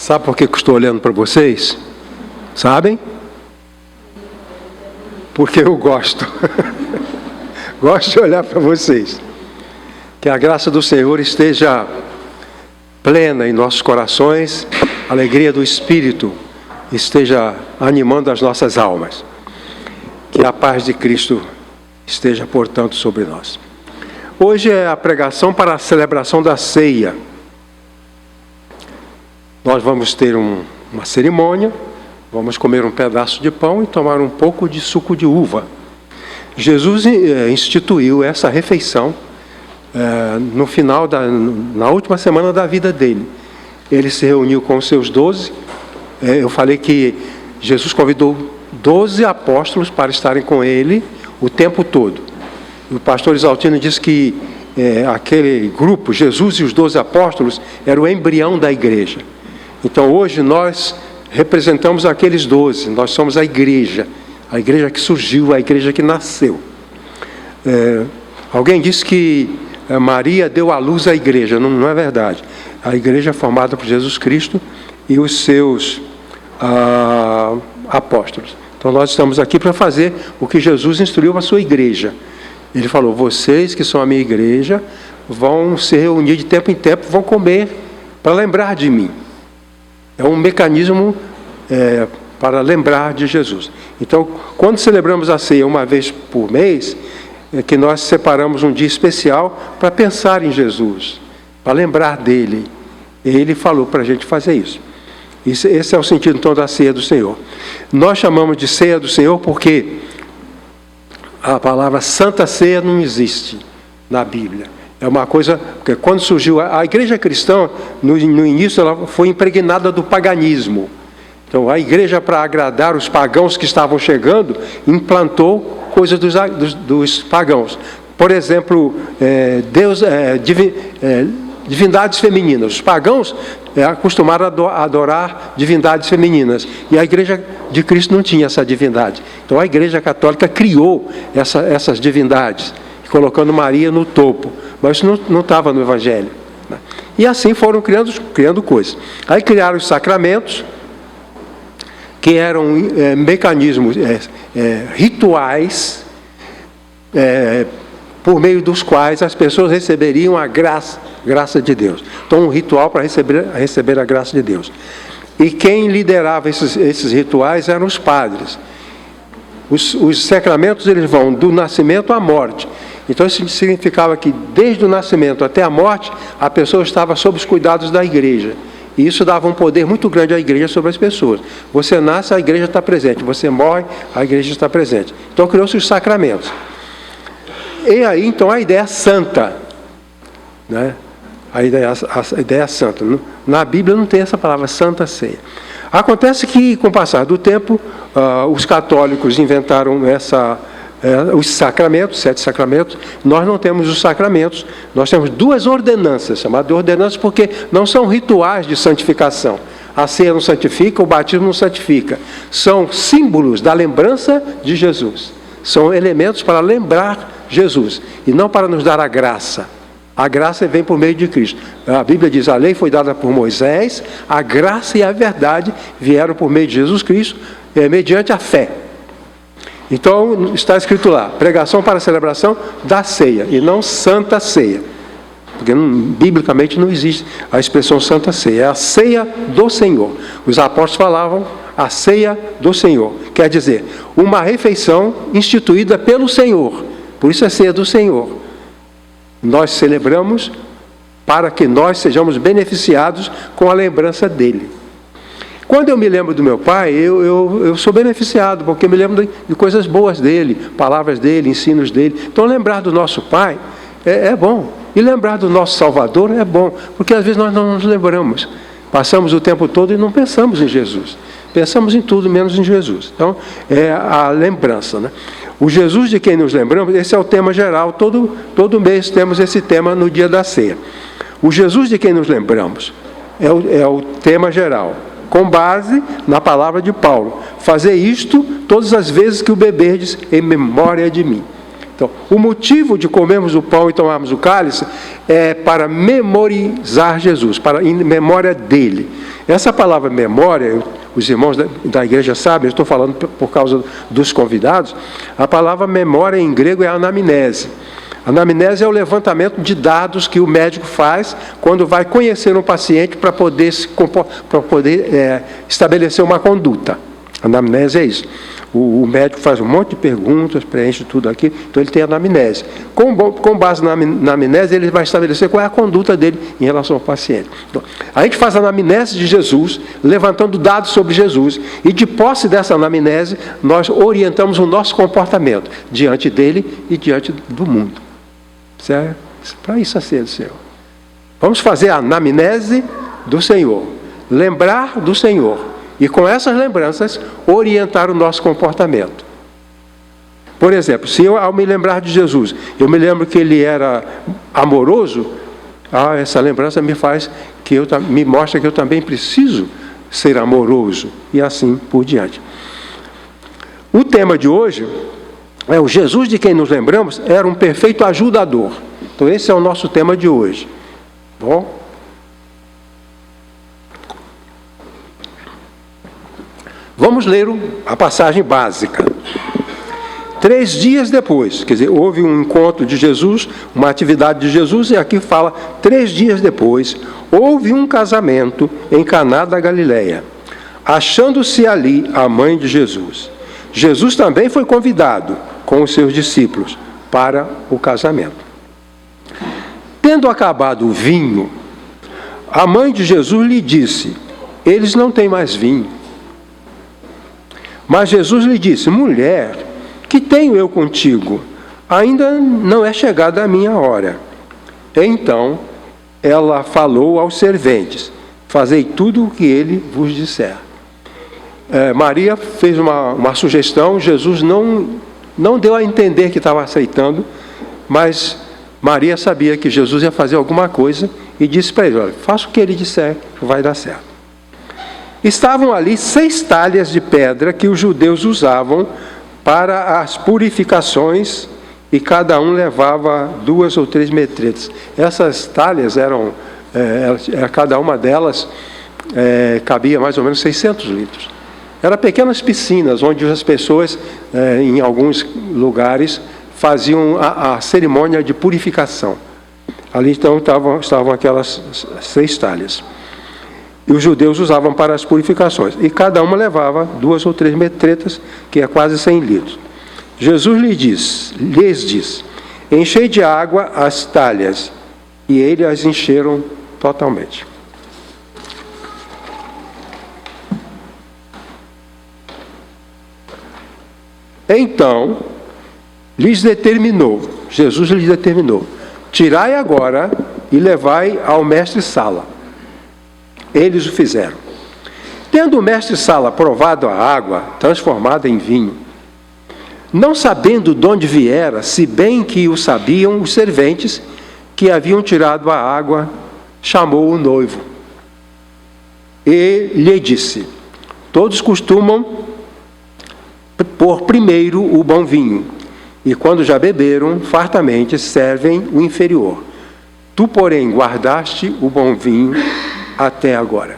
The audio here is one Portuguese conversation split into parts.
Sabe por que eu estou olhando para vocês? Sabem? Porque eu gosto. Gosto de olhar para vocês. Que a graça do Senhor esteja plena em nossos corações, a alegria do Espírito esteja animando as nossas almas. Que a paz de Cristo esteja, portanto, sobre nós. Hoje é a pregação para a celebração da ceia. Nós vamos ter uma cerimônia, vamos comer um pedaço de pão e tomar um pouco de suco de uva. Jesus instituiu essa refeição no final, na última semana da vida dele. Ele se reuniu com os seus 12. Eu falei que Jesus convidou 12 apóstolos para estarem com ele o tempo todo. O pastor Isaltino disse que aquele grupo, Jesus e os 12 apóstolos, era o embrião da igreja. Então hoje nós representamos aqueles 12, nós somos a igreja que surgiu, a igreja que nasceu. Alguém disse que Maria deu à luz à igreja, não é verdade. A igreja é formada por Jesus Cristo e os seus apóstolos. Então nós estamos aqui para fazer o que Jesus instruiu a sua igreja. Ele falou, vocês que são a minha igreja, vão se reunir de tempo em tempo, vão comer para lembrar de mim. É um mecanismo para lembrar de Jesus. Então, quando celebramos a ceia uma vez por mês, é que nós separamos um dia especial para pensar em Jesus, para lembrar dele. Ele falou para a gente fazer isso. Esse é o sentido, então, da ceia do Senhor. Nós chamamos de ceia do Senhor porque a palavra Santa Ceia não existe na Bíblia. É uma coisa, porque quando surgiu a igreja cristã, no início ela foi impregnada do paganismo. Então a igreja, para agradar os pagãos que estavam chegando, implantou coisas dos pagãos. Por exemplo, divindades femininas. Os pagãos acostumaram a adorar divindades femininas. E a igreja de Cristo não tinha essa divindade. Então a igreja católica criou essas divindades, colocando Maria no topo. Mas isso não estava no Evangelho. E assim foram criando coisas. Aí criaram os sacramentos, que eram mecanismos, rituais, por meio dos quais as pessoas receberiam a graça de Deus. Então, um ritual para receber a graça de Deus. E quem liderava esses rituais eram os padres. Os sacramentos, eles vão do nascimento à morte. Então, isso significava que, desde o nascimento até a morte, a pessoa estava sob os cuidados da igreja. E isso dava um poder muito grande à igreja sobre as pessoas. Você nasce, a igreja está presente. Você morre, a igreja está presente. Então, criou-se os sacramentos. E aí, então, a ideia santa. Né? A ideia santa. Na Bíblia não tem essa palavra, Santa Ceia. Acontece que, com o passar do tempo, os católicos inventaram os sacramentos, 7 sacramentos. Nós não temos os sacramentos, nós temos 2 ordenanças, chamadas de ordenanças porque não são rituais de santificação. A ceia não santifica, o batismo não santifica. São símbolos da lembrança de Jesus. São elementos para lembrar Jesus e não para nos dar a graça. A graça vem por meio de Cristo. A Bíblia diz, a lei foi dada por Moisés, a graça e a verdade vieram por meio de Jesus Cristo, mediante a fé. Então, está escrito lá, pregação para a celebração da ceia, e não Santa Ceia. Porque biblicamente não existe a expressão Santa Ceia, é a ceia do Senhor. Os apóstolos falavam a ceia do Senhor, quer dizer, uma refeição instituída pelo Senhor. Por isso é ceia do Senhor. Nós celebramos para que nós sejamos beneficiados com a lembrança dele. Quando eu me lembro do meu pai, eu sou beneficiado, porque eu me lembro de coisas boas dele, palavras dele, ensinos dele. Então, lembrar do nosso pai é bom. E lembrar do nosso Salvador é bom, porque às vezes nós não nos lembramos. Passamos o tempo todo e não pensamos em Jesus. Pensamos em tudo, menos em Jesus. Então, é a lembrança, né? O Jesus de quem nos lembramos, esse é o tema geral. Todo mês temos esse tema no dia da ceia. O Jesus de quem nos lembramos é o tema geral, com base na palavra de Paulo. Fazer isto todas as vezes que o beberdes em memória de mim. Então, o motivo de comermos o pão e tomarmos o cálice é para memorizar Jesus, para em memória dele. Essa palavra memória, os irmãos da igreja sabem, eu estou falando por causa dos convidados, a palavra memória em grego é anamnese. Anamnese é o levantamento de dados que o médico faz quando vai conhecer um paciente para poder estabelecer uma conduta. Anamnese é isso. O médico faz um monte de perguntas, preenche tudo aqui, então ele tem anamnese. Com base na anamnese, ele vai estabelecer qual é a conduta dele em relação ao paciente. Então, a gente faz a anamnese de Jesus, levantando dados sobre Jesus, e de posse dessa anamnese, nós orientamos o nosso comportamento diante dele e diante do mundo. Certo? Para isso assim, do Senhor. Vamos fazer a anamnese do Senhor, lembrar do Senhor, e com essas lembranças, orientar o nosso comportamento. Por exemplo, se eu, ao me lembrar de Jesus, eu me lembro que ele era amoroso, essa lembrança me mostra que eu também preciso ser amoroso, e assim por diante. O tema de hoje é o Jesus de quem nos lembramos era um perfeito ajudador. Então esse é o nosso tema de hoje. Bom? Vamos ler a passagem básica. 3 dias depois, quer dizer, houve um encontro de Jesus, uma atividade de Jesus, e aqui fala, 3 dias depois, houve um casamento em Caná da Galileia, achando-se ali a mãe de Jesus. Jesus também foi convidado com os seus discípulos para o casamento. Tendo acabado o vinho, a mãe de Jesus lhe disse, eles não têm mais vinho. Mas Jesus lhe disse, mulher, que tenho eu contigo? Ainda não é chegada a minha hora. Então, ela falou aos serventes, fazei tudo o que ele vos disser. Maria fez uma sugestão, Jesus não deu a entender que estava aceitando, mas Maria sabia que Jesus ia fazer alguma coisa e disse para ele, olha, faça o que ele disser, vai dar certo. Estavam ali 6 talhas de pedra que os judeus usavam para as purificações e cada um levava 2 ou 3 metretas. Essas talhas eram, cada uma delas cabia mais ou menos 600 litros. Eram pequenas piscinas onde as pessoas, em alguns lugares, faziam a cerimônia de purificação. Ali então estavam aquelas 6 talhas. E os judeus usavam para as purificações. E cada uma levava 2 ou 3 metretas, que é quase 100 litros. Jesus lhes disse, enchei de água as talhas. E eles as encheram totalmente. Então, Jesus lhes determinou, tirai agora e levai ao mestre-sala. Eles o fizeram. Tendo o mestre-sala provado a água, transformada em vinho, não sabendo de onde viera, se bem que o sabiam os serventes que haviam tirado a água, chamou o noivo. E lhe disse, todos costumam pôr primeiro o bom vinho, e quando já beberam, fartamente servem o inferior. Tu, porém, guardaste o bom vinho até agora.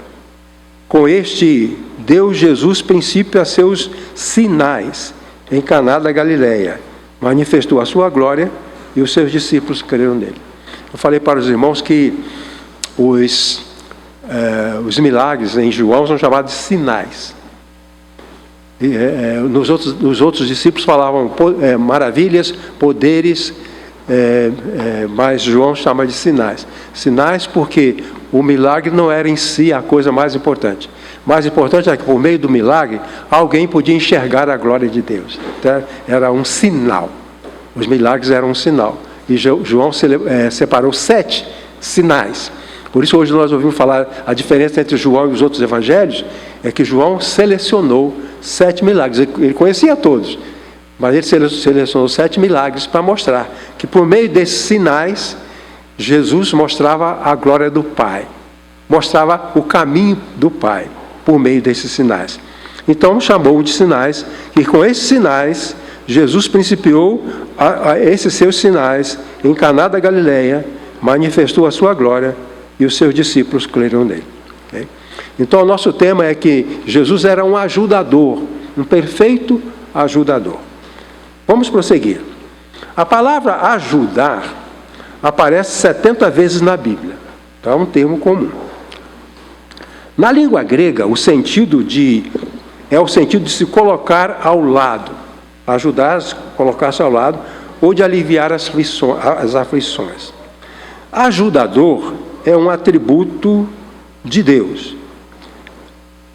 Com este, deu Jesus princípio a seus sinais em Caná da Galileia. Manifestou a sua glória e os seus discípulos creram nele. Eu falei para os irmãos que os milagres em João são chamados de sinais. Os outros discípulos falavam maravilhas, poderes, mas João chama de sinais. Sinais porque o milagre não era em si a coisa mais importante. Mais importante é que por meio do milagre, alguém podia enxergar a glória de Deus. Então, era um sinal. Os milagres eram um sinal. E João separou 7 sinais. Por isso hoje nós ouvimos falar a diferença entre João e os outros evangelhos, é que João selecionou 7 milagres. Ele conhecia todos, mas ele selecionou 7 milagres para mostrar que por meio desses sinais, Jesus mostrava a glória do Pai. Mostrava o caminho do Pai, por meio desses sinais. Então chamou de sinais, e com esses sinais, Jesus principiou a esses seus sinais em Caná da Galileia, manifestou a sua glória e os seus discípulos creram nele. Okay? Então, o nosso tema é que Jesus era um ajudador, um perfeito ajudador. Vamos prosseguir. A palavra ajudar aparece 70 vezes na Bíblia. Então, é um termo comum. Na língua grega, o sentido de se colocar ao lado. Ajudar, colocar-se ao lado, ou de aliviar as aflições. Ajudador é um atributo de Deus.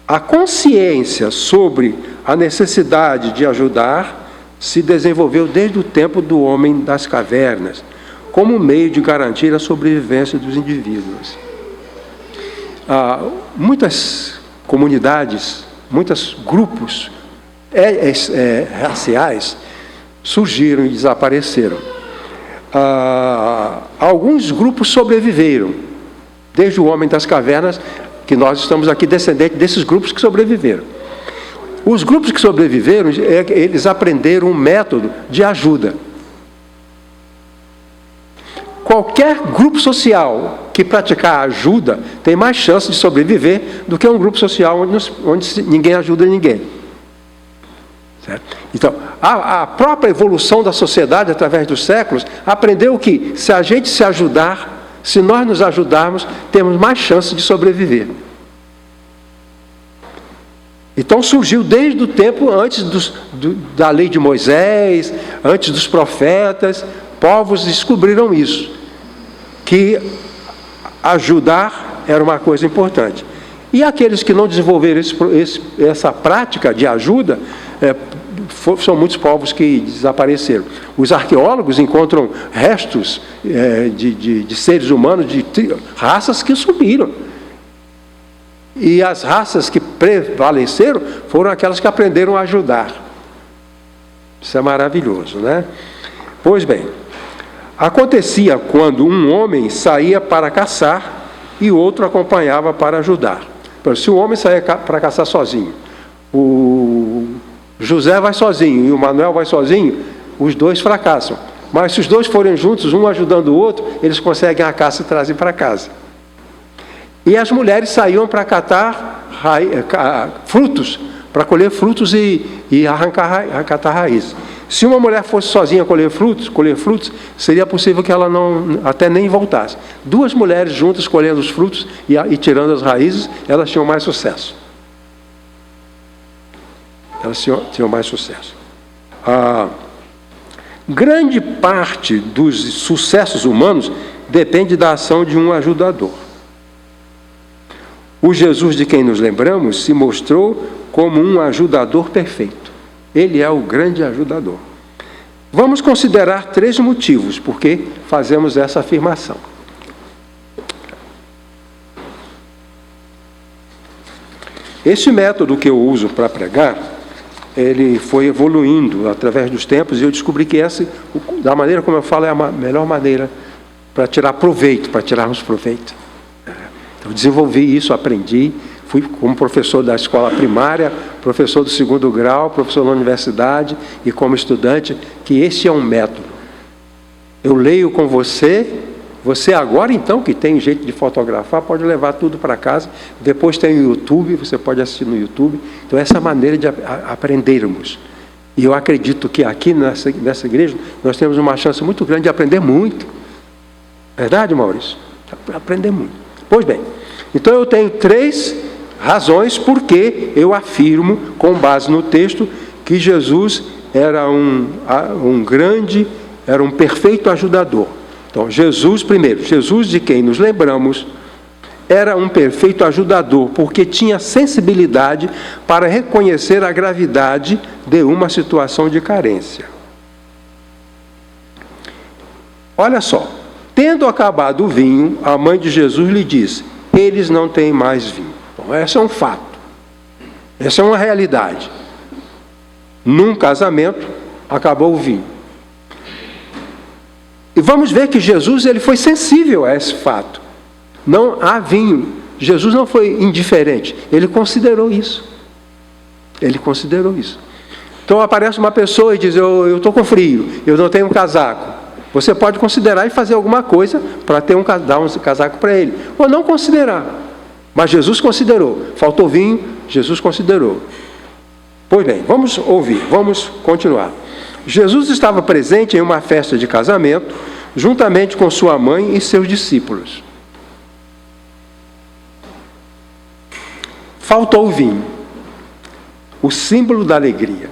A consciência sobre a necessidade de ajudar se desenvolveu desde o tempo do homem das cavernas, como meio de garantir a sobrevivência dos indivíduos. Muitas comunidades, muitos grupos raciais surgiram e desapareceram. Alguns grupos sobreviveram, desde o homem das cavernas, que nós estamos aqui descendentes desses grupos que sobreviveram. Os grupos que sobreviveram, eles aprenderam um método de ajuda. Qualquer grupo social que praticar ajuda tem mais chance de sobreviver do que um grupo social onde ninguém ajuda ninguém. Certo? Então, a própria evolução da sociedade através dos séculos aprendeu que se a gente se ajudar, se nós nos ajudarmos, temos mais chance de sobreviver. Então surgiu desde o tempo antes da lei de Moisés, antes dos profetas, povos descobriram isso, que ajudar era uma coisa importante. E aqueles que não desenvolveram essa prática de ajuda, são muitos povos que desapareceram. Os arqueólogos encontram restos de seres humanos, de raças que sumiram. E as raças que prevaleceram foram aquelas que aprenderam a ajudar. Isso é maravilhoso, né? Pois bem, acontecia quando um homem saía para caçar e outro acompanhava para ajudar. Se o homem saía para caçar sozinho, o José vai sozinho e o Manuel vai sozinho, os dois fracassam. Mas se os dois forem juntos, um ajudando o outro, eles conseguem a caça e trazem para casa. E as mulheres saíam para catar frutos, para colher frutos e catar raízes. Se uma mulher fosse sozinha colher frutos, seria possível que ela até nem voltasse. Duas mulheres juntas colhendo os frutos e tirando as raízes, elas tinham mais sucesso. Tinham mais sucesso. Grande parte dos sucessos humanos depende da ação de um ajudador. O Jesus de quem nos lembramos se mostrou como um ajudador perfeito. Ele é o grande ajudador. Vamos considerar 3 motivos por que fazemos essa afirmação. Esse método que eu uso para pregar, ele foi evoluindo através dos tempos e eu descobri que da maneira como eu falo, é a melhor maneira para tirar proveito, para tirarmos proveito. Eu desenvolvi isso, aprendi, fui como professor da escola primária, professor do 2º grau, professor na universidade e como estudante, que esse é um método. Eu leio com você agora então, que tem jeito de fotografar, pode levar tudo para casa, depois tem o YouTube, você pode assistir no YouTube. Então essa é a maneira de aprendermos. E eu acredito que aqui nessa igreja, nós temos uma chance muito grande de aprender muito. Verdade, Maurício? Aprender muito. Pois bem, então eu tenho 3 razões por que eu afirmo, com base no texto, que Jesus era um perfeito ajudador. Então, primeiro, Jesus de quem nos lembramos, era um perfeito ajudador, porque tinha sensibilidade para reconhecer a gravidade de uma situação de carência. Olha só. Tendo acabado o vinho, a mãe de Jesus lhe disse: eles não têm mais vinho. Bom, esse é um fato. Essa é uma realidade. Num casamento, acabou o vinho. E vamos ver que Jesus ele foi sensível a esse fato. Não há vinho. Jesus não foi indiferente. Ele considerou isso. Então aparece uma pessoa e diz, eu estou com frio, eu não tenho um casaco. Você pode considerar e fazer alguma coisa para dar um casaco para ele. Ou não considerar. Mas Jesus considerou. Faltou vinho, Jesus considerou. Pois bem, vamos ouvir, vamos continuar. Jesus estava presente em uma festa de casamento, juntamente com sua mãe e seus discípulos. Faltou o vinho, o símbolo da alegria.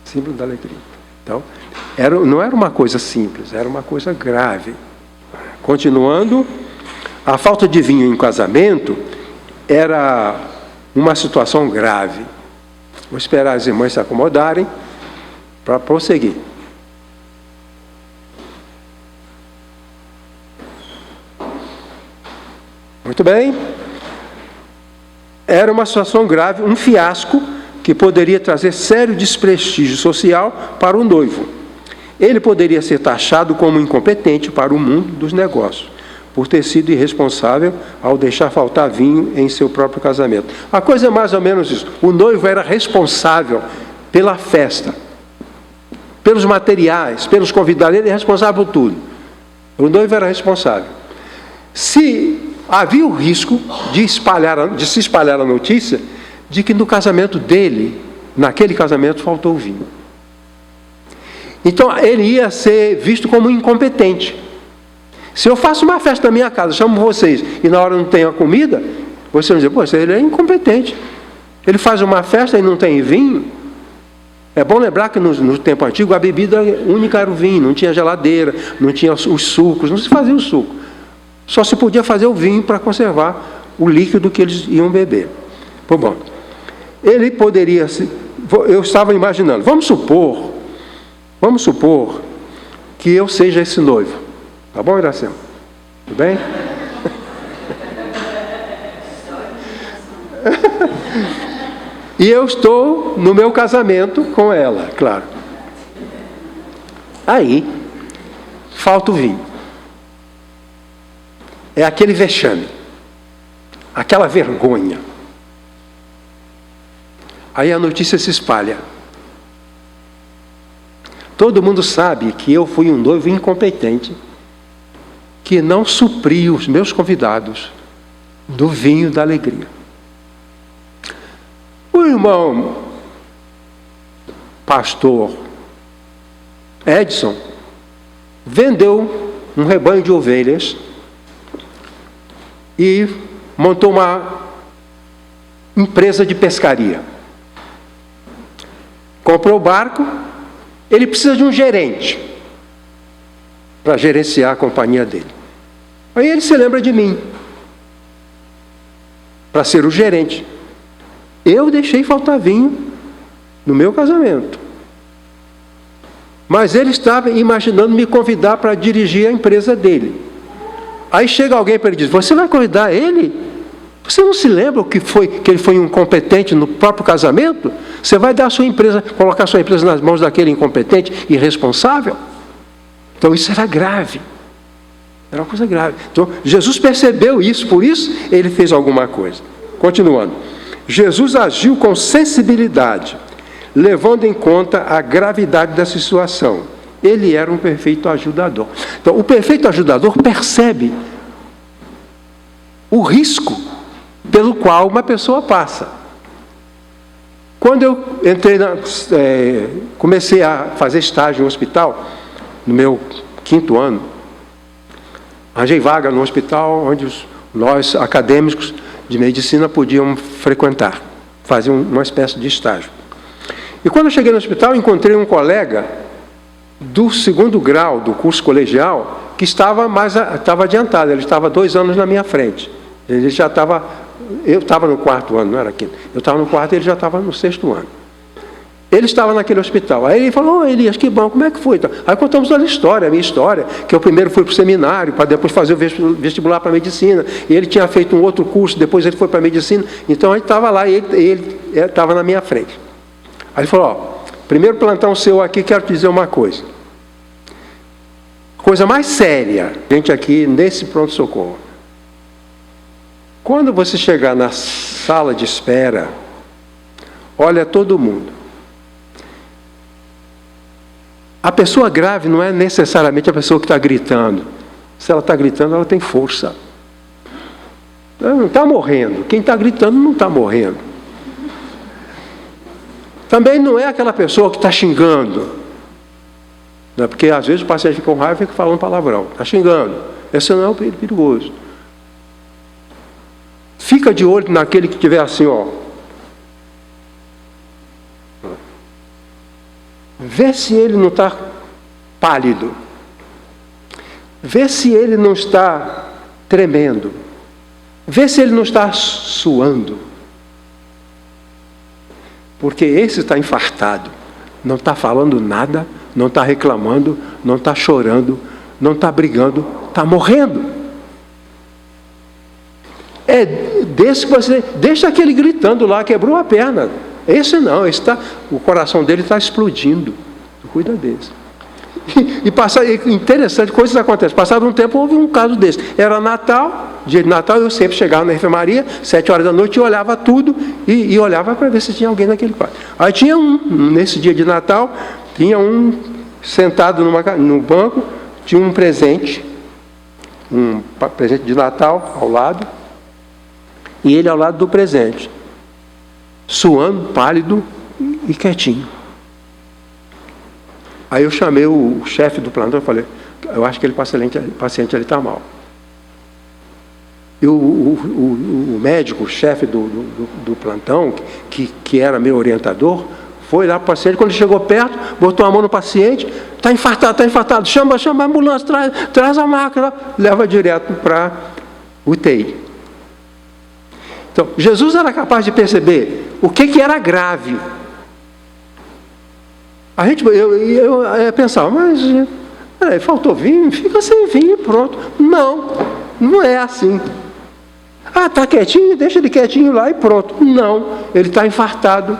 Símbolo da alegria. Então, não era uma coisa simples, era uma coisa grave. Continuando, a falta de vinho em casamento era uma situação grave. Vou esperar as irmãs se acomodarem para prosseguir. Muito bem. Era uma situação grave, um fiasco que poderia trazer sério desprestígio social para o noivo. Ele poderia ser taxado como incompetente para o mundo dos negócios, por ter sido irresponsável ao deixar faltar vinho em seu próprio casamento. A coisa é mais ou menos isso. O noivo era responsável pela festa, pelos materiais, pelos convidados. Ele é responsável por tudo. O noivo era responsável. Se havia o risco de se espalhar a notícia de que no casamento dele, naquele casamento, faltou vinho. Então, ele ia ser visto como incompetente. Se eu faço uma festa na minha casa, chamo vocês, e na hora não tem a comida, vocês vão dizer, pô, ele é incompetente. Ele faz uma festa e não tem vinho. É bom lembrar que no tempo antigo a bebida única era o vinho, não tinha geladeira, não tinha os sucos, não se fazia o suco. Só se podia fazer o vinho para conservar o líquido que eles iam beber. Pô, bom, ele poderia... Eu estava imaginando, vamos supor que eu seja esse noivo. Tá bom, Iracema? Tudo bem? E eu estou no meu casamento com ela, claro. Aí, falta o vinho. É aquele vexame, aquela vergonha. Aí a notícia se espalha. Todo mundo sabe que eu fui um noivo incompetente, que não supri os meus convidados do vinho da alegria. O irmão pastor Edson vendeu um rebanho de ovelhas e montou uma empresa de pescaria. Comprou o barco, ele precisa de um gerente para gerenciar a companhia dele. Aí ele se lembra de mim, para ser o gerente. Eu deixei faltar vinho no meu casamento. Mas ele estava imaginando me convidar para dirigir a empresa dele. Aí chega alguém para ele e diz, você vai convidar ele? Você não se lembra que ele foi um incompetente no próprio casamento? Você vai dar a sua empresa, colocar a sua empresa nas mãos daquele incompetente e irresponsável? Então isso era grave. Era uma coisa grave. Então Jesus percebeu isso, por isso ele fez alguma coisa. Continuando. Jesus agiu com sensibilidade, levando em conta a gravidade da situação. Ele era um perfeito ajudador. Então, o perfeito ajudador percebe o risco pelo qual uma pessoa passa. Quando eu comecei a fazer estágio no hospital, no meu 5º ano, arranjei vaga no hospital onde nós, acadêmicos de medicina, podíamos frequentar, fazer uma espécie de estágio. E quando eu cheguei no hospital, encontrei um colega do 2º grau do curso colegial que estava adiantado, ele estava 2 anos na minha frente. Ele já estava, eu estava no 4º ano, não era 5º, eu estava no 4º e ele já estava no 6º ano. Ele estava naquele hospital. Aí ele falou, Elias, que bom, como é que foi? Aí contamos a minha história, que eu primeiro fui para o seminário, para depois fazer o vestibular para a medicina. E ele tinha feito um outro curso, depois ele foi para a medicina. Então ele estava lá e ele estava na minha frente. Aí ele falou, primeiro plantão seu aqui, quero te dizer uma coisa. Coisa mais séria, gente aqui nesse pronto-socorro. Quando você chegar na sala de espera, olha todo mundo. A pessoa grave não é necessariamente a pessoa que está gritando. Se ela está gritando, ela tem força. Ela não está morrendo. Quem está gritando não está morrendo. Também não é aquela pessoa que está xingando. Não é? Porque às vezes o paciente fica com raiva e fica falando palavrão. Está xingando. Esse não é o perigoso. Fica de olho naquele que estiver assim, ó. Vê se ele não está pálido. Vê se ele não está tremendo. Vê se ele não está suando. Porque esse está infartado. Não está falando nada, não está reclamando, não está chorando, não está brigando, está morrendo. É desse que você... Deixa aquele gritando lá, quebrou a perna. Esse não, o coração dele está explodindo. Cuida desse. Interessante, coisas acontecem. Passado um tempo, houve um caso desse. Era Natal, dia de Natal, eu sempre chegava na enfermaria, 7 horas da noite, e olhava tudo, e olhava para ver se tinha alguém naquele quarto. Aí tinha nesse dia de Natal, tinha um sentado no banco, tinha um presente de Natal ao lado, e ele ao lado do presente, suando, pálido e quietinho. Aí eu chamei o chefe do plantão e falei, eu acho que aquele paciente ali está mal. E o médico, o chefe do plantão, que era meu orientador, foi lá para o paciente, quando ele chegou perto, botou a mão no paciente, está infartado, chama a ambulância, traz a máquina, leva direto para UTI. Então, Jesus era capaz de perceber o que era grave. Eu pensava, mas faltou vinho, fica sem vinho e pronto. Não é assim. Está quietinho, deixa ele quietinho lá e pronto. Não, ele está infartado.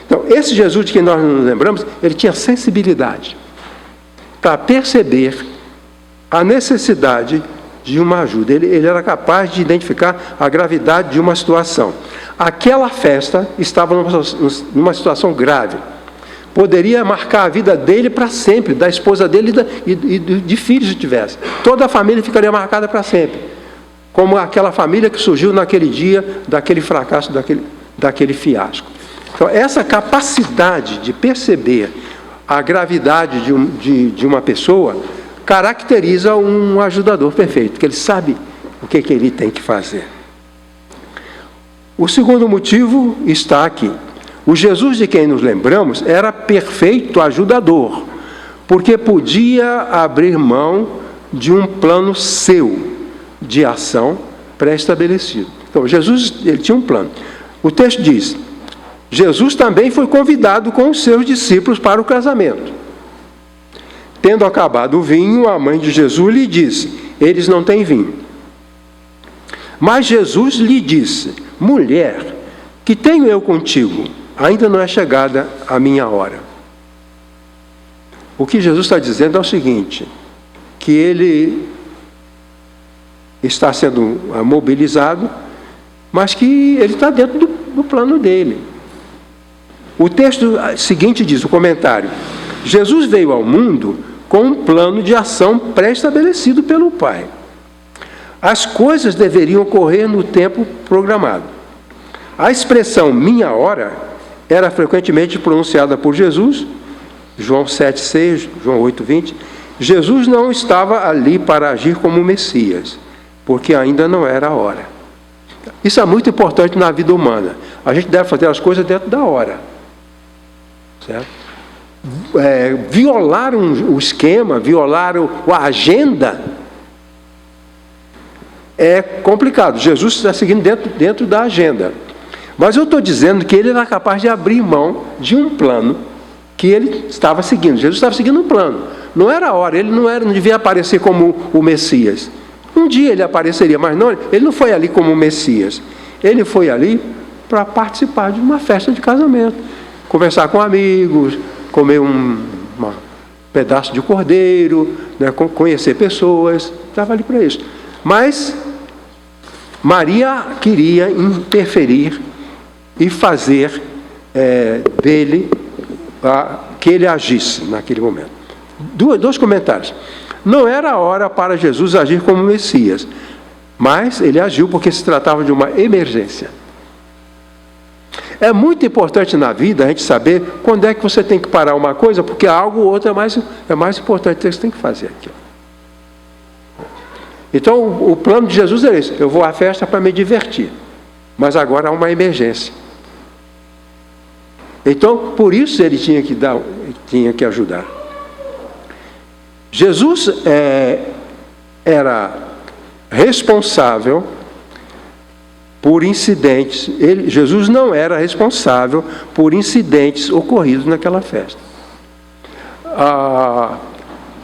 Então, esse Jesus de quem nós nos lembramos, ele tinha sensibilidade para perceber a necessidade de uma ajuda. Ele era capaz de identificar a gravidade de uma situação. Aquela festa estava numa situação grave. Poderia marcar a vida dele para sempre, da esposa dele e de filhos se tivesse. Toda a família ficaria marcada para sempre. Como aquela família que surgiu naquele dia, daquele fracasso, daquele fiasco. Então, essa capacidade de perceber a gravidade de uma pessoa caracteriza um ajudador perfeito, que ele sabe o que ele tem que fazer. O segundo motivo está aqui. O Jesus de quem nos lembramos era perfeito ajudador, porque podia abrir mão de um plano seu de ação pré-estabelecido. Então, Jesus, ele tinha um plano. O texto diz, Jesus também foi convidado com os seus discípulos para o casamento. Tendo acabado o vinho, a mãe de Jesus lhe disse, eles não têm vinho. Mas Jesus lhe disse, mulher, que tenho eu contigo? Ainda não é chegada a minha hora. O que Jesus está dizendo é o seguinte, que ele está sendo mobilizado, mas que ele está dentro do plano dele. O texto seguinte diz, o comentário, Jesus veio ao mundo com um plano de ação pré-estabelecido pelo Pai. As coisas deveriam ocorrer no tempo programado. A expressão minha hora era frequentemente pronunciada por Jesus, João 7,6, João 8,20. Jesus não estava ali para agir como Messias, porque ainda não era a hora. Isso é muito importante na vida humana. A gente deve fazer as coisas dentro da hora. Certo? Violar o esquema, violar a agenda, é complicado. Jesus está seguindo dentro da agenda. Mas eu estou dizendo que ele era capaz de abrir mão de um plano que ele estava seguindo. Jesus estava seguindo um plano. Não era a hora, ele não devia aparecer como o Messias. Um dia ele apareceria, mas não, ele não foi ali como o Messias. Ele foi ali para participar de uma festa de casamento. Conversar com amigos, comer um pedaço de cordeiro, né, conhecer pessoas, estava ali para isso. Mas Maria queria interferir e fazer dele que ele agisse naquele momento. Dois comentários. Não era a hora para Jesus agir como Messias, mas ele agiu porque se tratava de uma emergência. É muito importante na vida a gente saber quando é que você tem que parar uma coisa, porque algo ou outro é mais importante que você tem que fazer aquilo. Então, o plano de Jesus era esse: eu vou à festa para me divertir, mas agora há uma emergência. Então, por isso ele tinha que ajudar. Jesus era responsável por incidentes. Jesus não era responsável por incidentes ocorridos naquela festa.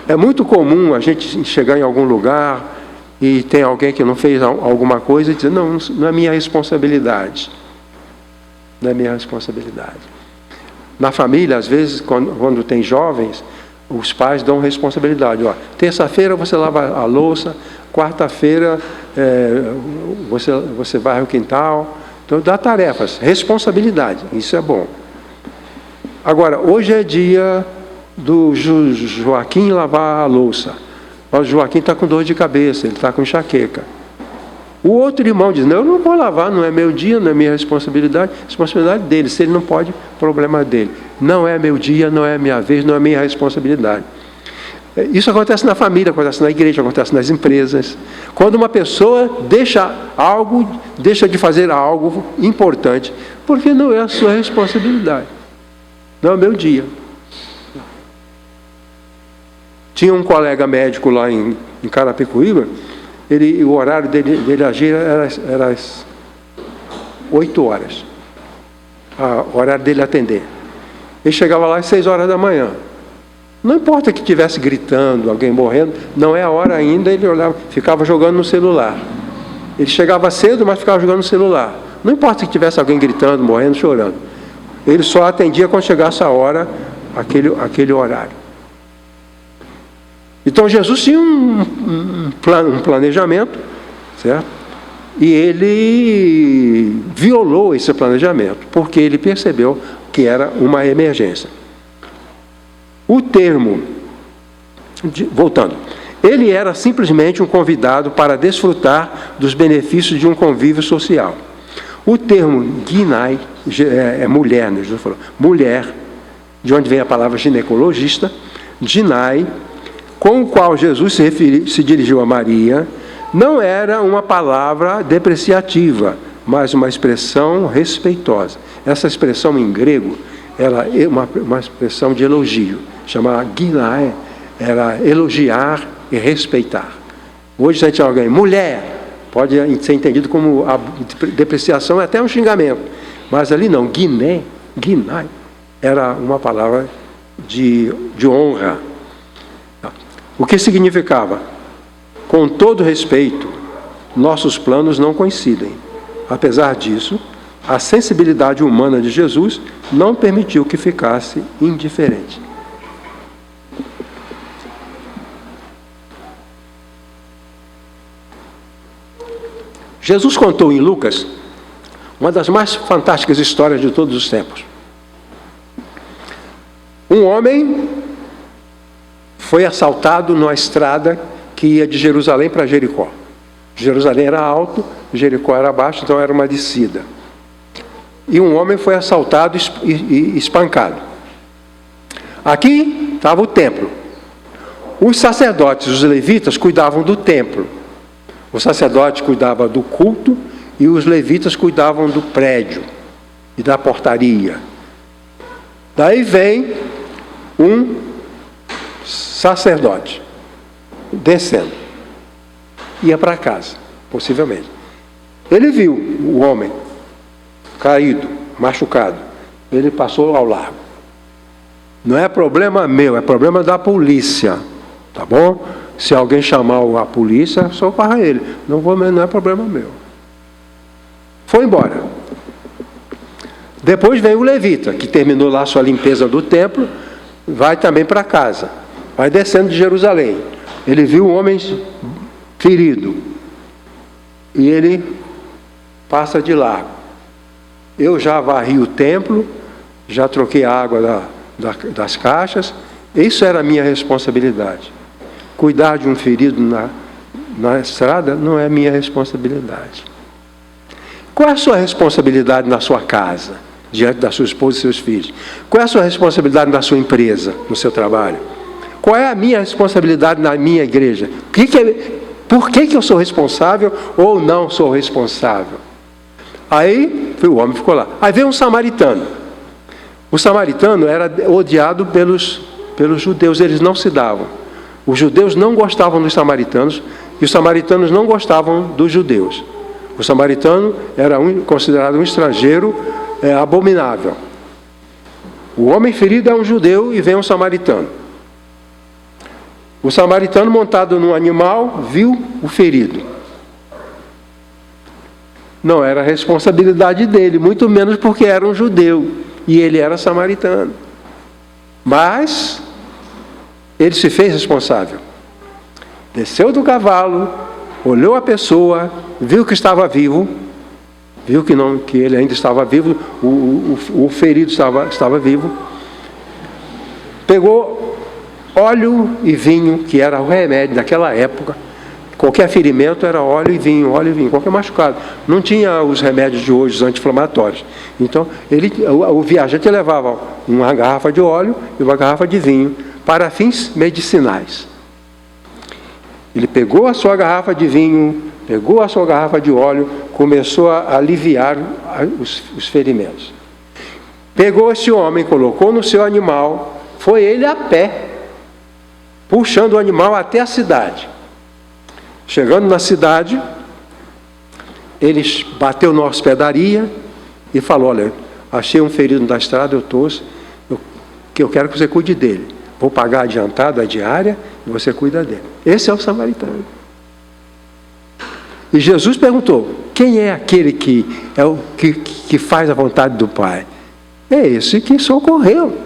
É muito comum a gente chegar em algum lugar e tem alguém que não fez alguma coisa e dizer: não é minha responsabilidade. Não é minha responsabilidade. Na família, às vezes, quando tem jovens, os pais dão responsabilidade. Terça-feira você lava a louça, quarta-feira você varre o quintal. Então, dá tarefas, responsabilidade, isso é bom. Agora, hoje é dia do Joaquim lavar a louça. O Joaquim está com dor de cabeça, ele está com enxaqueca. O outro irmão diz: não, eu não vou lavar, não é meu dia, não é minha responsabilidade, responsabilidade dele. Se ele não pode, problema dele. Não é meu dia, não é minha vez, não é minha responsabilidade. Isso acontece na família, acontece na igreja, acontece nas empresas. Quando uma pessoa deixa de fazer algo importante, porque não é a sua responsabilidade. Não é o meu dia. Tinha um colega médico lá em Carapicuíba. O horário dele agir era às 8 horas. O horário dele atender. Ele chegava lá às 6 horas da manhã. Não importa que estivesse gritando, alguém morrendo, não é a hora ainda, ele olhava, ficava jogando no celular. Ele chegava cedo, mas ficava jogando no celular. Não importa que tivesse alguém gritando, morrendo, chorando. Ele só atendia quando chegasse a hora, aquele horário. Então Jesus tinha um planejamento, certo? E ele violou esse planejamento, porque ele percebeu que era uma emergência. O termo, voltando, ele era simplesmente um convidado para desfrutar dos benefícios de um convívio social. O termo ginai é mulher, né? Jesus falou, mulher, de onde vem a palavra ginecologista, ginai, com o qual Jesus se dirigiu a Maria, não era uma palavra depreciativa, mas uma expressão respeitosa. Essa expressão em grego era uma expressão de elogio, chamada ginai, era elogiar e respeitar. Hoje, se a gente alguém, mulher, pode ser entendido como a depreciação, é até um xingamento, mas ali não, ginai, era uma palavra de honra. O que significava? Com todo respeito, nossos planos não coincidem. Apesar disso, a sensibilidade humana de Jesus não permitiu que ficasse indiferente. Jesus contou em Lucas uma das mais fantásticas histórias de todos os tempos. Um homem foi assaltado numa estrada que ia de Jerusalém para Jericó. Jerusalém era alto, Jericó era baixo, então era uma descida. E um homem foi assaltado e espancado. Aqui estava o templo. Os sacerdotes, os levitas, cuidavam do templo. O sacerdote cuidava do culto e os levitas cuidavam do prédio e da portaria. Daí vem um sacerdote descendo, ia para casa, possivelmente. Ele viu o homem caído, machucado. Ele passou ao largo. Não é problema meu, é problema da polícia, tá bom? Se alguém chamar a polícia, socorra ele. Não é problema meu. Foi embora. Depois vem o levita, que terminou lá a sua limpeza do templo, vai também para casa. Vai descendo de Jerusalém. Ele viu um homem ferido. E ele passa de largo. Eu já varri o templo, já troquei a água das caixas. Isso era a minha responsabilidade. Cuidar de um ferido na estrada não é minha responsabilidade. Qual é a sua responsabilidade na sua casa, diante da sua esposa e seus filhos? Qual é a sua responsabilidade na sua empresa, no seu trabalho? Qual é a minha responsabilidade na minha igreja? Por que eu sou responsável ou não sou responsável? Aí o homem ficou lá. Aí veio um samaritano. O samaritano era odiado pelos judeus, eles não se davam. Os judeus não gostavam dos samaritanos e os samaritanos não gostavam dos judeus. O samaritano era considerado um estrangeiro abominável. O homem ferido é um judeu e vem um samaritano. O samaritano, montado num animal, viu o ferido. Não era responsabilidade dele, muito menos porque era um judeu e ele era samaritano. Mas ele se fez responsável. Desceu do cavalo, olhou a pessoa, viu que estava vivo, viu que ele ainda estava vivo, o ferido estava vivo. Pegou óleo e vinho, que era o remédio daquela época. Qualquer ferimento era óleo e vinho, qualquer machucado. Não tinha os remédios de hoje, os anti-inflamatórios. Então, o viajante levava uma garrafa de óleo e uma garrafa de vinho para fins medicinais. Ele pegou a sua garrafa de vinho, pegou a sua garrafa de óleo, começou a aliviar os ferimentos. Pegou esse homem, colocou no seu animal, foi ele a pé, puxando o animal até a cidade. Chegando na cidade, ele bateu na hospedaria e falou: olha, achei um ferido na estrada, eu quero que você cuide dele. Vou pagar adiantado a diária e você cuida dele. Esse é o samaritano. E Jesus perguntou: quem é aquele que faz a vontade do Pai? É esse que socorreu.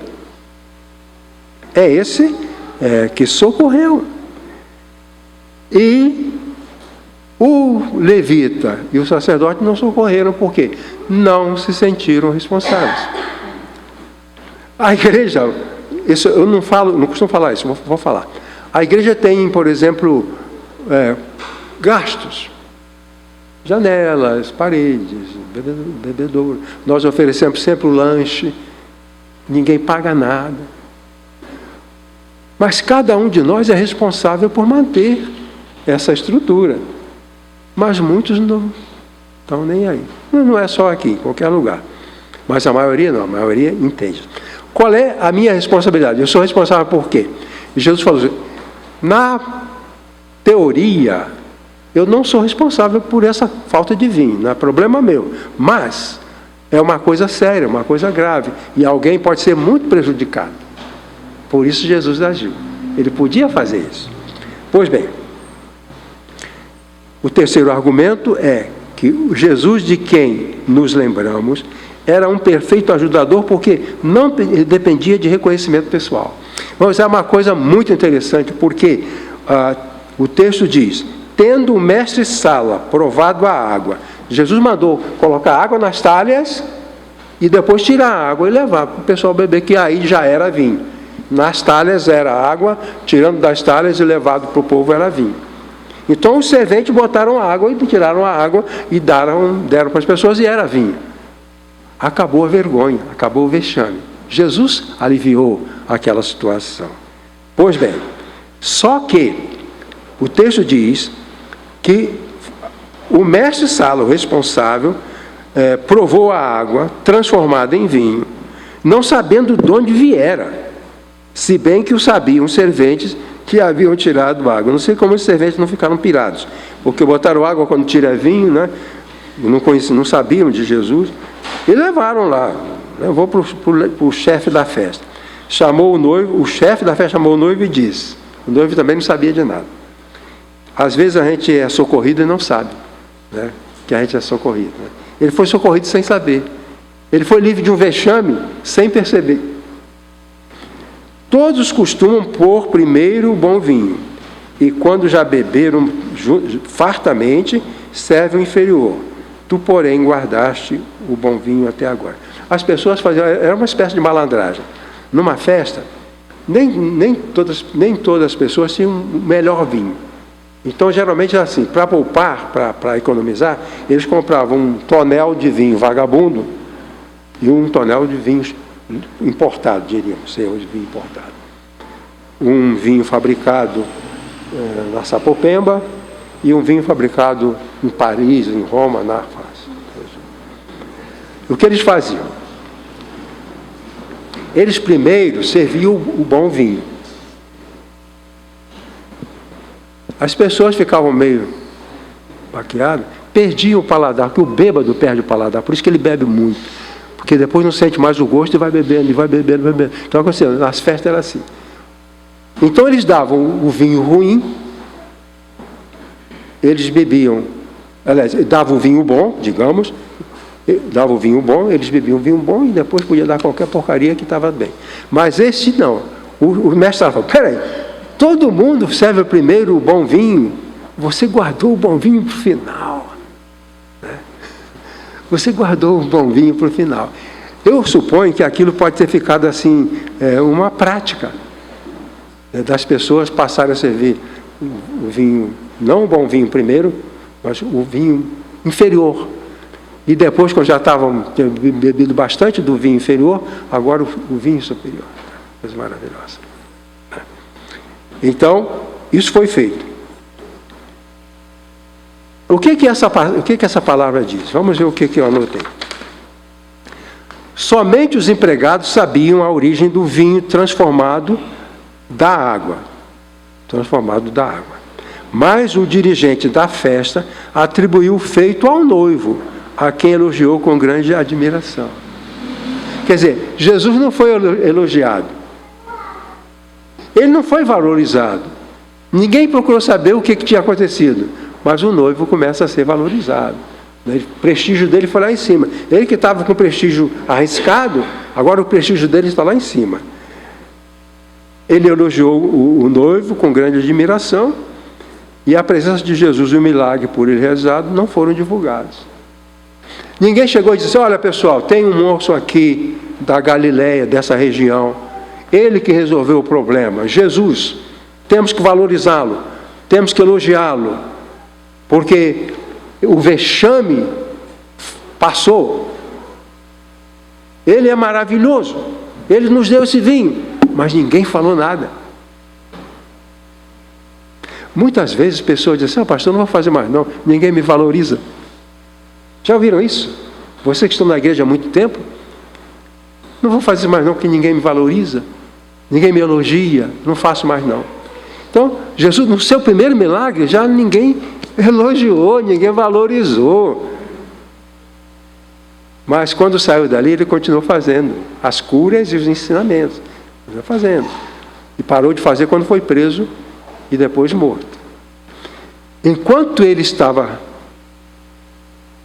É esse que socorreu. E o levita e o sacerdote não socorreram, por quê? Não se sentiram responsáveis. A igreja, isso eu não costumo falar isso, vou falar. A igreja tem, por exemplo, gastos. Janelas, paredes, bebedouro. Nós oferecemos sempre o lanche, ninguém paga nada. Mas cada um de nós é responsável por manter essa estrutura. Mas muitos não estão nem aí. Não é só aqui, em qualquer lugar. Mas a maioria não, a maioria entende. Qual é a minha responsabilidade? Eu sou responsável por quê? E Jesus falou assim: na teoria, eu não sou responsável por essa falta de vinho, não é problema meu. Mas é uma coisa séria, uma coisa grave. E alguém pode ser muito prejudicado. Por isso Jesus agiu. Ele podia fazer isso. Pois bem, o terceiro argumento é que o Jesus de quem nos lembramos era um perfeito ajudador porque não dependia de reconhecimento pessoal. Mas é uma coisa muito interessante porque o texto diz: tendo o mestre-sala provado a água, Jesus mandou colocar água nas talhas e depois tirar a água e levar para o pessoal beber, que aí já era vinho. Nas talhas era água, tirando das talhas e levado para o povo era vinho. Então os serventes botaram a água e tiraram a água e deram para as pessoas e era vinho. Acabou a vergonha, acabou o vexame. Jesus aliviou aquela situação. Pois bem, só que o texto diz que o mestre-sala, o responsável, provou a água transformada em vinho, não sabendo de onde viera, se bem que o sabiam os serventes que haviam tirado água. Não sei como os serventes não ficaram pirados, porque botaram água quando tira vinho, né? Não sabiam de Jesus, e levaram lá, levou para o chefe da festa. Chamou o noivo, o chefe da festa chamou o noivo e disse: o noivo também não sabia de nada. Às vezes a gente é socorrido e não sabe, né, que a gente é socorrido. Né? Ele foi socorrido sem saber. Ele foi livre de um vexame sem perceber. Todos costumam pôr primeiro o bom vinho, e quando já beberam fartamente, serve o inferior. Tu, porém, guardaste o bom vinho até agora. As pessoas faziam, era uma espécie de malandragem. numa festa, nem todas as pessoas tinham o melhor vinho. Então, geralmente, assim, para poupar, para economizar, eles compravam um tonel de vinho vagabundo e um tonel de vinho importado, diríamos, de vinho importado. Um vinho fabricado na Sapopemba e um vinho fabricado em Paris, em Roma, na França. O que eles faziam? Eles primeiro serviam o bom vinho. As pessoas ficavam meio baqueadas, perdiam o paladar, porque o bêbado perde o paladar, por isso que ele bebe muito. Porque depois não sente mais o gosto e vai bebendo, e vai bebendo, vai bebendo. Então, assim, nas festas era assim. Então, eles davam o vinho ruim, eles bebiam, aliás, davam o vinho bom, digamos, davam o vinho bom, eles bebiam o vinho bom e depois podia dar qualquer porcaria que estava bem. Mas esse não. O mestre falou, peraí, todo mundo serve primeiro o bom vinho, você guardou o bom vinho para o final. Né? Você guardou o bom vinho para o final. Eu suponho que aquilo pode ter ficado assim, uma prática, né, das pessoas passarem a servir o vinho, não o bom vinho primeiro, mas o vinho inferior. E depois, quando já tinham bebido bastante do vinho inferior, agora o vinho superior. Coisa maravilhosa. Então, isso foi feito. O que essa palavra diz? Vamos ver o que eu anotei. Somente os empregados sabiam a origem do vinho transformado da água. Mas o dirigente da festa atribuiu o feito ao noivo, a quem elogiou com grande admiração. Quer dizer, Jesus não foi elogiado. Ele não foi valorizado. Ninguém procurou saber o que tinha acontecido. Mas o noivo começa a ser valorizado. O prestígio dele foi lá em cima. Ele que estava com o prestígio arriscado, agora o prestígio dele está lá em cima. Ele elogiou o noivo com grande admiração, e a presença de Jesus e o milagre por ele realizado não foram divulgados. Ninguém chegou e disse, olha pessoal, tem um moço aqui da Galileia, dessa região, ele que resolveu o problema, Jesus, temos que valorizá-lo, temos que elogiá-lo, porque o vexame passou. Ele é maravilhoso, ele nos deu esse vinho, mas ninguém falou nada. Muitas vezes pessoas dizem assim, pastor, não vou fazer mais não, ninguém me valoriza. Já ouviram isso? Vocês que estão na igreja há muito tempo, não vou fazer mais não, porque ninguém me valoriza, ninguém me elogia, não faço mais não. Então, Jesus, no seu primeiro milagre, já ninguém elogiou, ninguém valorizou. Mas quando saiu dali, ele continuou fazendo as curas e os ensinamentos. Continuou fazendo. E parou de fazer quando foi preso e depois morto. Enquanto ele estava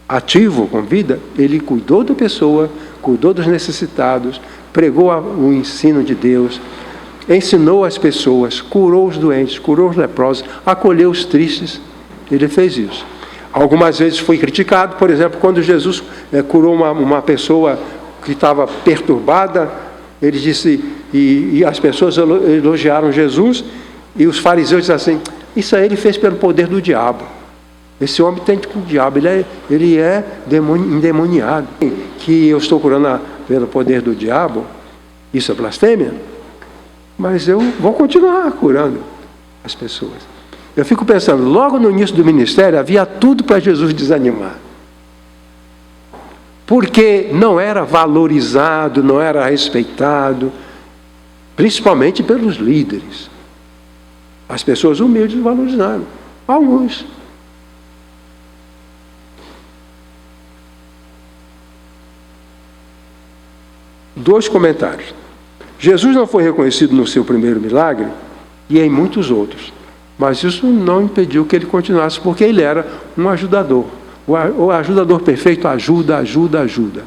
ativo, com vida, ele cuidou da pessoa, cuidou dos necessitados, pregou o ensino de Deus, ensinou as pessoas, curou os doentes, curou os leprosos, acolheu os tristes. Ele fez isso. Algumas vezes foi criticado, por exemplo, quando Jesus curou uma pessoa que estava perturbada, ele disse, e as pessoas elogiaram Jesus, e os fariseus disseram assim, isso aí ele fez pelo poder do diabo. Esse homem tem com o diabo, ele é endemoniado. Que eu estou curando pelo poder do diabo, isso é blasfêmia? Mas eu vou continuar curando as pessoas. Eu fico pensando, logo no início do ministério, havia tudo para Jesus desanimar. Porque não era valorizado, não era respeitado, principalmente pelos líderes. As pessoas humildes valorizaram. Alguns. Dois comentários. Jesus não foi reconhecido no seu primeiro milagre e em muitos outros. Mas isso não impediu que ele continuasse, porque ele era um ajudador. O ajudador perfeito ajuda. Ajuda.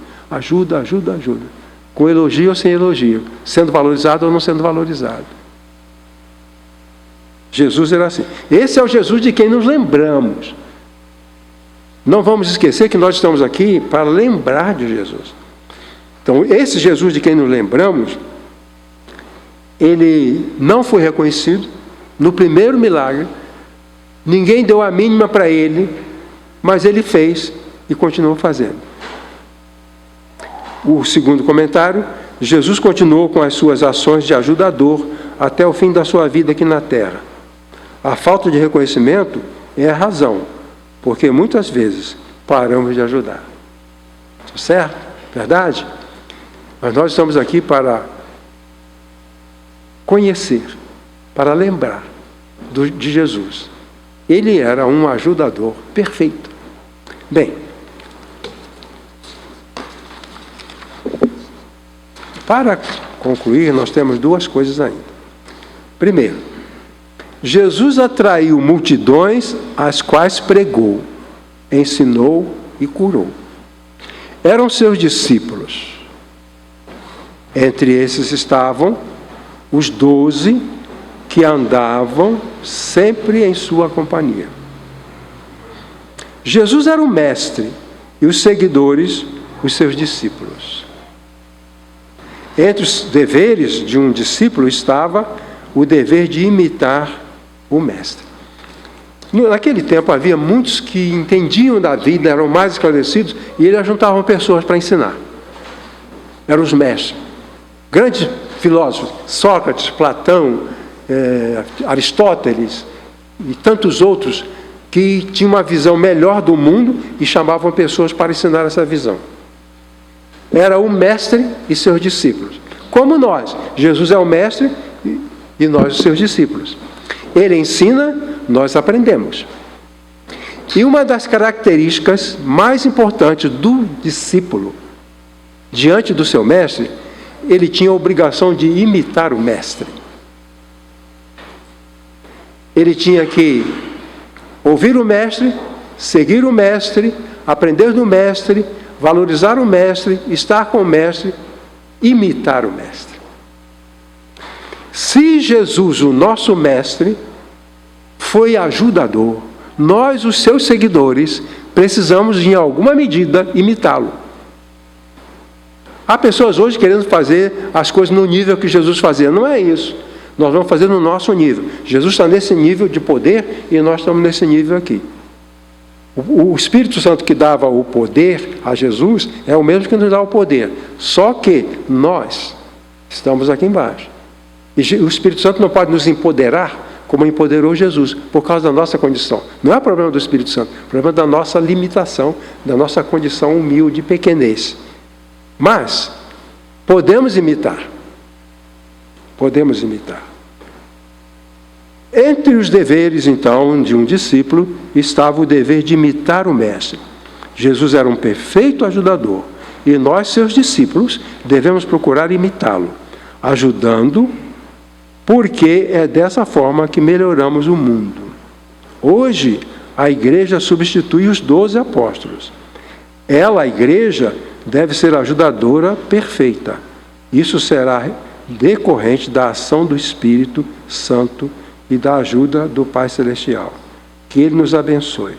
Com elogio ou sem elogio. Sendo valorizado ou não sendo valorizado. Jesus era assim. Esse é o Jesus de quem nos lembramos. Não vamos esquecer que nós estamos aqui para lembrar de Jesus. Então, esse Jesus de quem nos lembramos ele não foi reconhecido. No primeiro milagre, ninguém deu a mínima para ele, mas ele fez e continuou fazendo. O segundo comentário: Jesus continuou com as suas ações de ajudador até o fim da sua vida aqui na terra. A falta de reconhecimento é a razão, porque muitas vezes paramos de ajudar. Certo? Verdade? Mas nós estamos aqui para conhecer, para lembrar de Jesus. Ele era um ajudador perfeito. Bem, para concluir, nós temos duas coisas ainda. Primeiro, Jesus atraiu multidões às quais pregou, ensinou e curou. Eram seus discípulos. Entre esses estavam os 12 que andavam sempre em sua companhia. Jesus era o mestre e os seguidores, os seus discípulos. Entre os deveres de um discípulo estava o dever de imitar o mestre. Naquele tempo havia muitos que entendiam da vida, eram mais esclarecidos, e eles juntavam pessoas para ensinar. Eram os mestres. Grandes filósofos, Sócrates, Platão, Aristóteles e tantos outros, que tinham uma visão melhor do mundo e chamavam pessoas para ensinar essa visão. Era o mestre e seus discípulos. Como nós, Jesus é o mestre e nós os seus discípulos. Ele ensina, nós aprendemos. E uma das características mais importantes do discípulo, diante do seu mestre, ele tinha a obrigação de imitar o mestre. Ele tinha que ouvir o mestre, seguir o mestre, aprender do mestre, valorizar o mestre, estar com o mestre, imitar o mestre. Se Jesus, o nosso mestre, foi ajudador, nós, os seus seguidores, precisamos, em alguma medida, imitá-lo. Há pessoas hoje querendo fazer as coisas no nível que Jesus fazia. Não é isso. Nós vamos fazer no nosso nível. Jesus está nesse nível de poder e nós estamos nesse nível aqui. O Espírito Santo que dava o poder a Jesus é o mesmo que nos dá o poder. Só que nós estamos aqui embaixo. E o Espírito Santo não pode nos empoderar como empoderou Jesus, por causa da nossa condição. Não é problema do Espírito Santo, é problema da nossa limitação, da nossa condição humilde, pequenez. Mas podemos imitar. Podemos imitar. Entre os deveres, então, de um discípulo, estava o dever de imitar o mestre. Jesus era um perfeito ajudador, e nós, seus discípulos, devemos procurar imitá-lo, ajudando, porque é dessa forma que melhoramos o mundo. Hoje, a igreja substitui os 12 apóstolos. Ela, a igreja, deve ser ajudadora perfeita. Isso será decorrente da ação do Espírito Santo e da ajuda do Pai Celestial. Que Ele nos abençoe.